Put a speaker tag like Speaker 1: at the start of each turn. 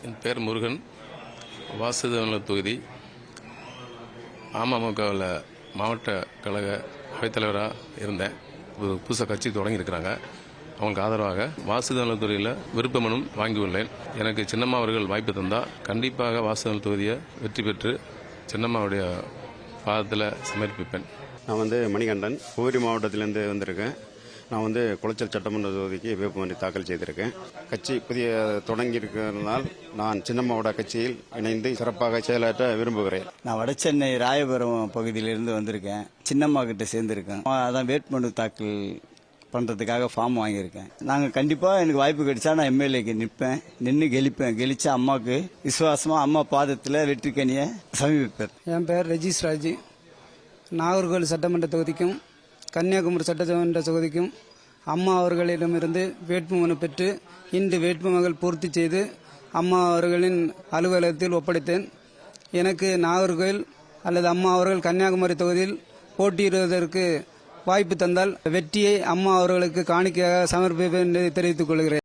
Speaker 1: என் பேர் முருகன். வாசுதேவநல்லூர் தொகுதி அமமுகவில் மாவட்ட கழக அவைத்தலைவராக இருந்தேன். புதுசாக கட்சி தொடங்கியிருக்கிறாங்க. அவங்களுக்கு ஆதரவாக வாசுதேவநல்லூர் தொகுதியில் விருப்ப மனு வாங்கியுள்ளேன். எனக்கு சின்னம்மா அவர்கள் வாய்ப்பு தந்தால் கண்டிப்பாக வாசுதேவநல்லூர் தொகுதியை வெற்றி பெற்று சின்னம்மாவுடைய பாதத்தில் சமர்ப்பிப்பேன்.
Speaker 2: நான் மணிகண்டன், கோரி மாவட்டத்திலேருந்து வந்திருக்கேன். நான் குளச்சல் சட்டமன்ற தொகுதிக்கு வேட்புமனு தாக்கல் செய்திருக்கேன். கட்சி புதிய தொடங்கி இருக்கிறதுனால் நான் சின்னம்மாவோட கட்சியில் இணைந்து சிறப்பாக செயலாற்ற விரும்புகிறேன்.
Speaker 3: நான் வடசென்னை ராயபுரம் பகுதியிலிருந்து வந்திருக்கேன். சின்னம்மா கிட்ட சேர்ந்திருக்கேன். அதான் வேட்புமனு தாக்கல் பண்ணுறதுக்காக ஃபார்ம் வாங்கியிருக்கேன். நாங்கள் கண்டிப்பாக எனக்கு வாய்ப்பு கிடைச்சா நான் எம்எல்ஏக்கு நிற்பேன். நின்று கெளிச்சா அம்மாவுக்கு விசுவாசமாக அம்மா பாதத்தில் வெற்றிக்கனியை சமீபிப்பேன்.
Speaker 4: என் பேர் ரெஜிஸ் ராஜ். நாகர்கோவில் சட்டமன்ற தொகுதிக்கும் கன்னியாகுமரி சட்டமன்ற தொகுதிக்கும் அம்மா அவர்களிடமிருந்து வேட்புமனு பெற்று இன்று வேட்புமனுக்கள் பூர்த்தி செய்து அம்மா அவர்களின் அலுவலகத்தில் ஒப்படைத்தேன். எனக்கு நாகர்கோவில் அல்லது அம்மா அவர்கள் கன்னியாகுமரி தொகுதியில் போட்டியிடுவதற்கு வாய்ப்பு தந்தால் வெற்றியை அம்மா அவர்களுக்கு காணிக்கையாக சமர்ப்பிப்பேன் என்று தெரிவித்துக் கொள்கிறேன்.